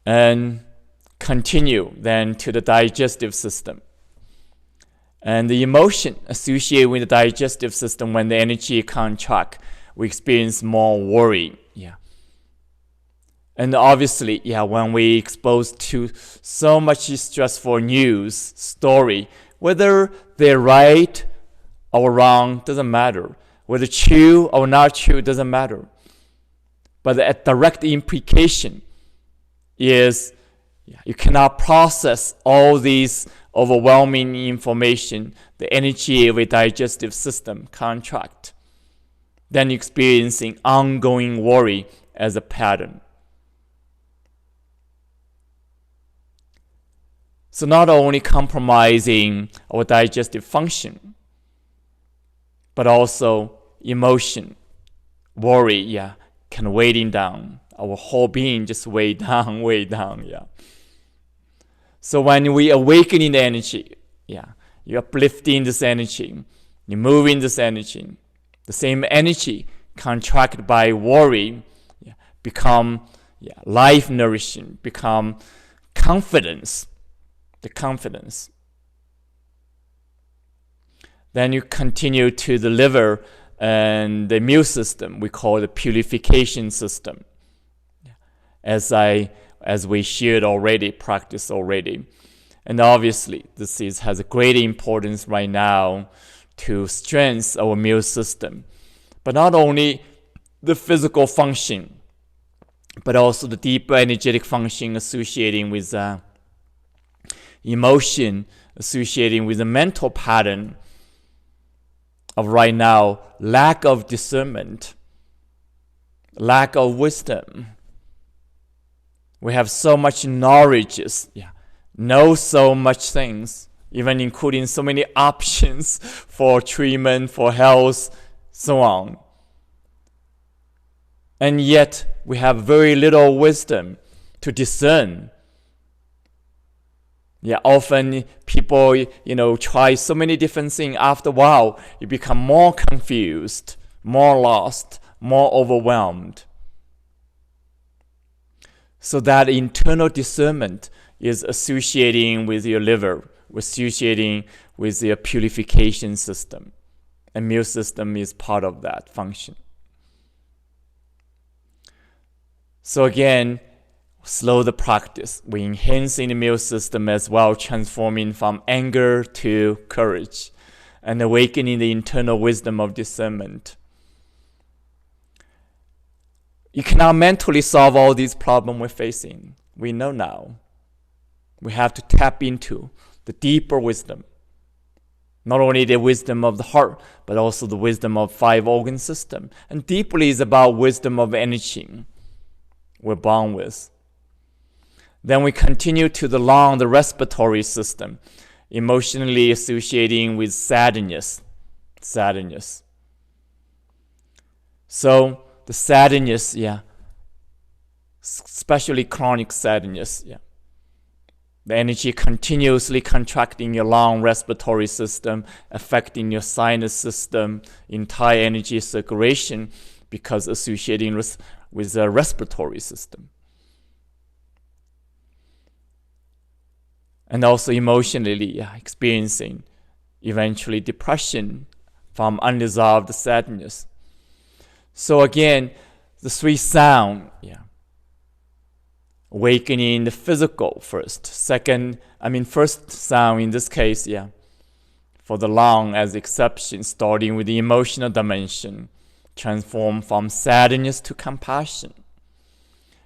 And continue then to the digestive system. And the emotion associated with the digestive system, when the energy contract, we experience more worry. And obviously, when we exposed to so much stressful news, story, whether they're right or wrong, doesn't matter. Whether true or not true, doesn't matter. But the direct implication is you cannot process all these overwhelming information, the energy of a digestive system contract, then experiencing ongoing worry as a pattern. So not only compromising our digestive function, but also emotion, worry, can weighing down. Our whole being just way down, So when we awaken in the energy, you're uplifting this energy, you're moving this energy. The same energy contracted by worry become life nourishing, become confidence, the confidence. Then you continue to the liver and the immune system. We call the purification system. As we shared already, practiced already. And obviously, this has a great importance right now to strengthen our immune system. But not only the physical function, but also the deeper energetic function associating with emotion, associating with the mental pattern of right now, lack of discernment, lack of wisdom. We have so much knowledge, know so much things, even including so many options for treatment, for health, so on. And yet, we have very little wisdom to discern. Often people, try so many different things. After a while, you become more confused, more lost, more overwhelmed. So that internal discernment is associating with your liver, associating with your purification system. Immune system is part of that function. So again, slow the practice. We enhance the immune system as well, transforming from anger to courage and awakening the internal wisdom of discernment. You cannot mentally solve all these problems we're facing. We know now. We have to tap into the deeper wisdom. Not only the wisdom of the heart, but also the wisdom of 5 organ system. And deeply is about wisdom of energy we're born with. Then we continue to the respiratory system, emotionally associating with sadness. So the sadness, especially chronic sadness, the energy continuously contracting your lung respiratory system, affecting your sinus system, entire energy circulation, because associating with the respiratory system. And also emotionally, experiencing eventually depression from unresolved sadness. So again, the 3 sound, awakening the physical first. First sound in this case, for the lung as exception, starting with the emotional dimension, transform from sadness to compassion.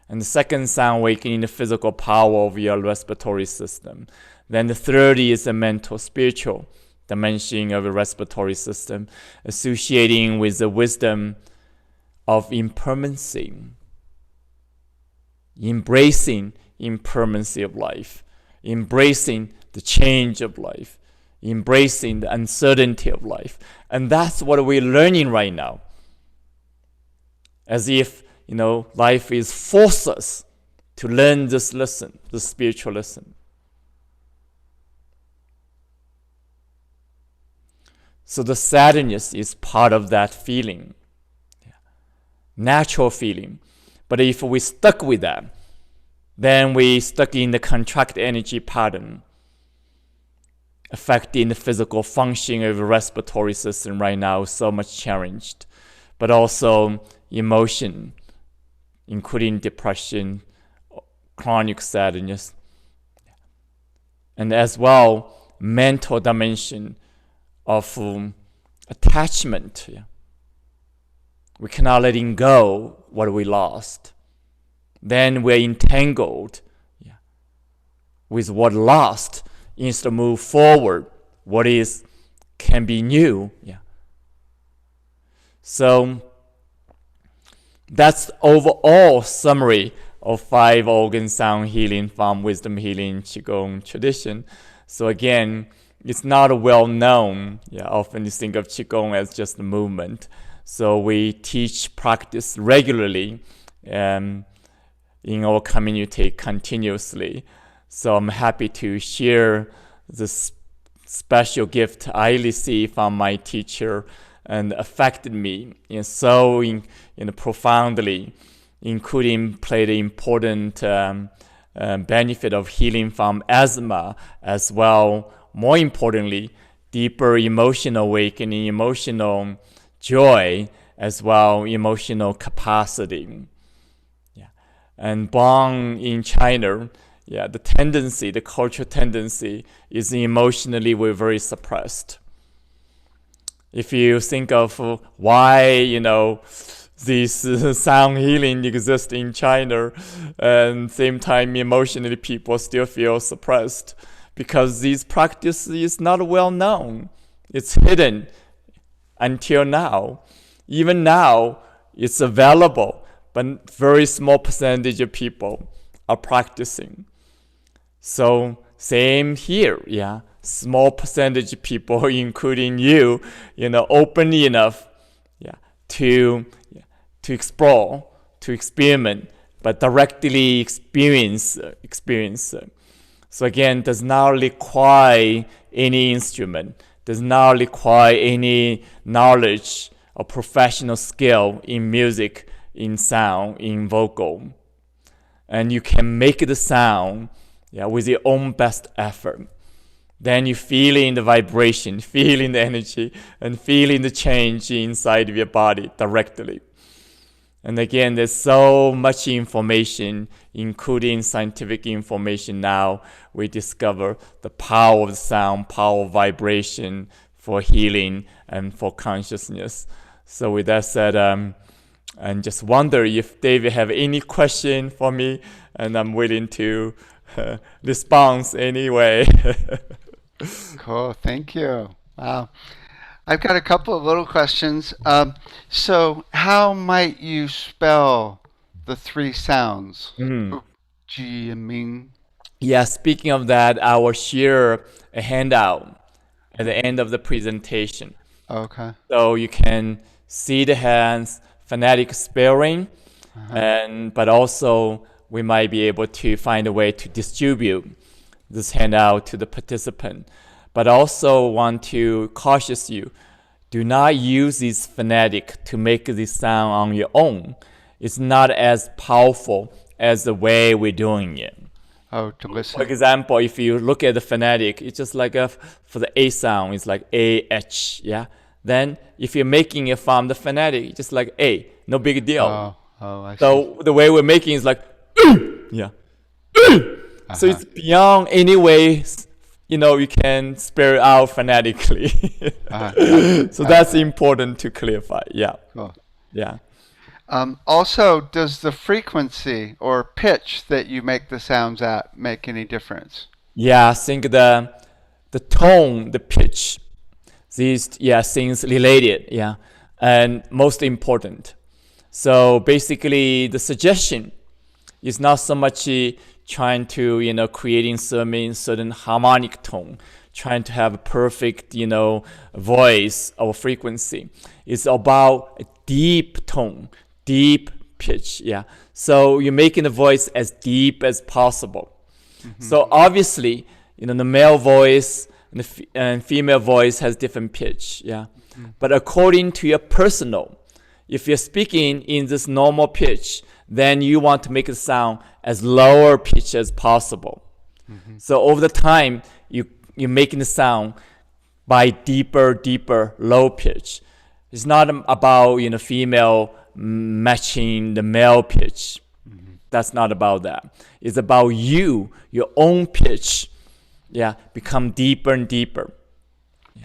And the second sound, awakening the physical power of your respiratory system. Then the third is the mental, spiritual dimension of the respiratory system, associating with the wisdom of impermanency, embracing impermanency of life, embracing the change of life, embracing the uncertainty of life. And that's what we're learning right now. As if, life is forcing us to learn this lesson, this spiritual lesson. So the sadness is part of that feeling, natural feeling. But if we stuck with that, then we stuck in the contract energy pattern, affecting the physical function of the respiratory system right now, so much challenged. But also emotion, including depression, chronic sadness, and as well mental dimension of attachment. We cannot letting go what we lost. Then we're entangled with what lost instead of move forward what is can be new. So that's overall summary or 5 organ sound healing from wisdom healing Qigong tradition. So again, it's not well known. Often you think of Qigong as just a movement. So we teach practice regularly in our community continuously. So I'm happy to share this special gift I received from my teacher and affected me profoundly, including played an important benefit of healing from asthma as well. More importantly, deeper emotional awakening, emotional joy, as well emotional capacity. And born in China, the cultural tendency is emotionally we're very suppressed. If you think of why, this sound healing exists in China, and same time emotionally people still feel suppressed, because this practice is not well known. It's hidden until now. Even now, it's available, but very small percentage of people are practicing. So same here, small percentage of people, including you, open enough, to explore, to experiment, but directly experience. So again, does not require any instrument, does not require any knowledge or professional skill in music, in sound, in vocal. And you can make the sound with your own best effort. Then you feeling the vibration, feeling the energy, and feeling the change inside of your body directly. And again, there's so much information, including scientific information now. We discover the power of the sound, power of vibration for healing and for consciousness. So with that said, and just wonder if David have any question for me, and I'm willing to respond anyway. Cool, thank you. Wow. I've got a couple of little questions. So how might you spell the 3 sounds? Ji and Ming. Speaking of that, I will share a handout at the end of the presentation. Okay. So you can see the hands, phonetic spelling, but also we might be able to find a way to distribute this handout to the participant. But also want to caution you, do not use this phonetic to make this sound on your own. It's not as powerful as the way we're doing it. Oh, to listen. For example, if you look at the phonetic, it's just like for the A sound, it's like A-H, Then if you're making it from the phonetic, it's just like A, no big deal. I see. So the way we're making is like, So it's beyond any way, you can spell it out phonetically. So that's important to clarify. Cool. Also, does the frequency or pitch that you make the sounds at make any difference? I think the tone, the pitch, these things related, and most important. So basically, the suggestion is not so much trying to creating certain harmonic tone, trying to have a perfect voice or frequency. It's about a deep tone, deep pitch. So you're making the voice as deep as possible. So obviously, the male voice and female voice has different pitch. But according to your personal, if you're speaking in this normal pitch, then you want to make it sound as lower pitch as possible. So over the time, you're making the sound by deeper, low pitch. It's not about female matching the male pitch. That's not about that. It's about your own pitch, become deeper and deeper.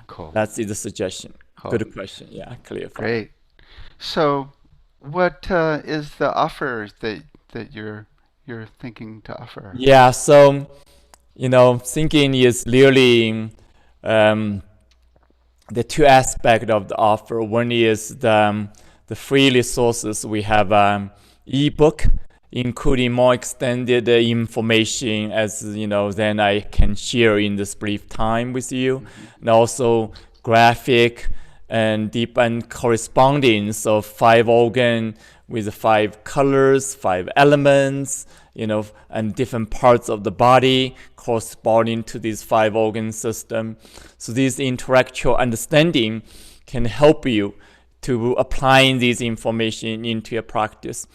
Cool. That's the suggestion. Cool. Good question. Clear. Great. So, what is the offer that you're thinking to offer? So, thinking is really the 2 aspects of the offer. One is the free resources. We have ebook. including more extended information as then I can share in this brief time with you, and also graphic and deep and correspondence of 5 organ with 5 colors, 5 elements, and different parts of the body corresponding to this 5 organ system. So this intellectual understanding can help you to applying this information into your practice.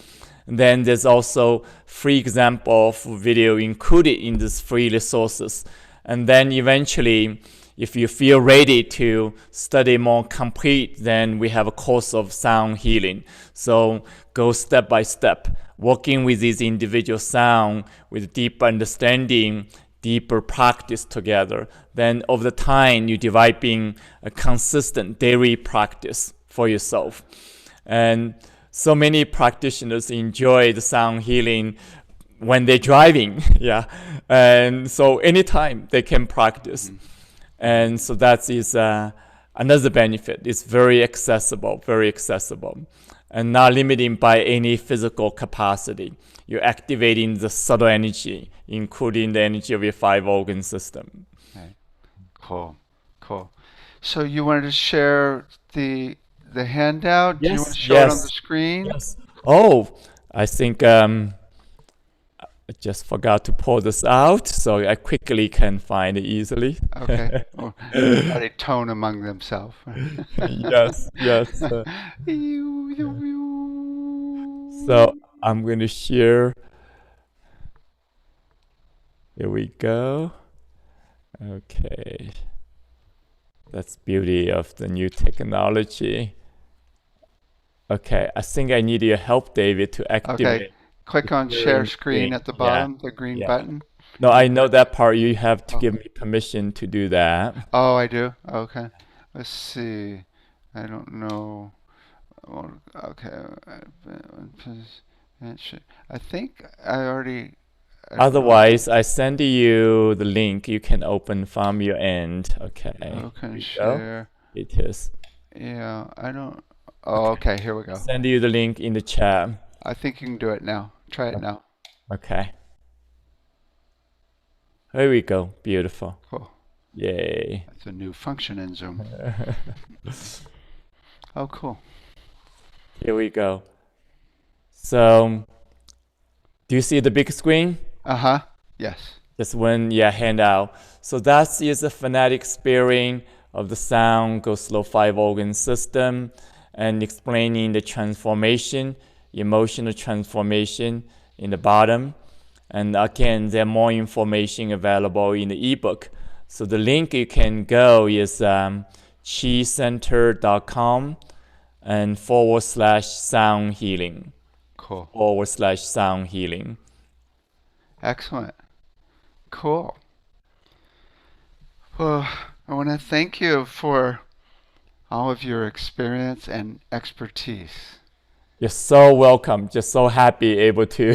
And then there's also free example of video included in these free resources. And then eventually, if you feel ready to study more complete, then we have a course of sound healing. So go step by step, working with this individual sound with deep understanding, deeper practice together. Then over the time, you're developing a consistent daily practice for yourself. And so many practitioners enjoy the sound healing when they're driving, yeah. And so anytime they can practice. And so that is another benefit. It's very accessible, and not limited by any physical capacity. You're activating the subtle energy, including the energy of your 5 organ system. Okay. Cool. So you wanted to share the handout? Do you want to show it on the screen? Yes. Oh, I think I just forgot to pull this out, so I quickly can find it easily. Okay. Or everybody tone among themselves. Yes. So I'm going to share. Here we go. Okay. That's beauty of the new technology. Okay, I think I need your help, David, to activate. Okay. Click on share screen at the bottom, the green button. No, I know that part. You have to give me permission to do that. Oh, I do? Okay. Let's see. I don't know. Okay. I think I already... Otherwise, I send you the link. You can open from your end. Okay. Okay, share. It is. Yeah, I don't... Oh, okay. Here we go. Send you the link in the chat. I think you can do it now. Try it now. Okay. There we go. Beautiful. Cool. Yay. That's a new function in Zoom. Oh, cool. Here we go. So, do you see the big screen? Uh-huh. Yes. Just one, hand out. So that is a phonetic sparing of the sound goes slow 5 organ system, and explaining the transformation, emotional transformation in the bottom. And again, there are more information available in the ebook. So the link you can go is qicenter.com and /sound healing. Cool. /sound healing. Excellent. Cool. Well, I want to thank you for all of your experience and expertise. You're so welcome. Just so happy able to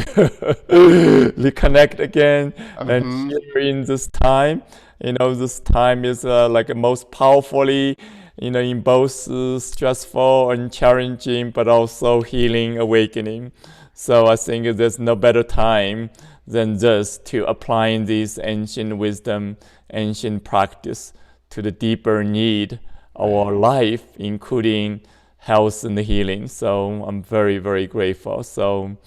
reconnect again and share in this time. This time is like most powerfully, in both stressful and challenging, but also healing, awakening. So I think there's no better time than this to applying this ancient wisdom, ancient practice to the deeper need of our life, including health and healing. So I'm very, very grateful. So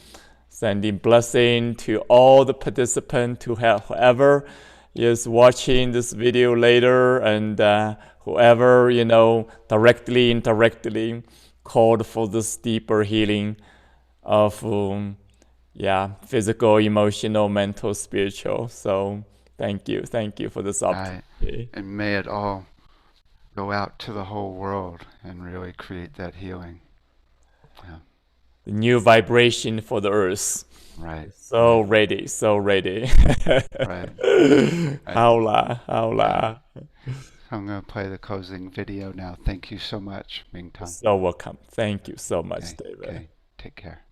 sending blessing to all the participants, to whoever is watching this video later, and whoever, directly, indirectly called for this deeper healing of physical, emotional, mental, spiritual. So thank you for this opportunity. And may it all go out to the whole world and really create that healing. Yeah. The new vibration for the earth. Right. So ready. Right. Howla. I'm going to play the closing video now. Thank you so much, Mingtong. So welcome. Thank you so much, David. Okay. Take care.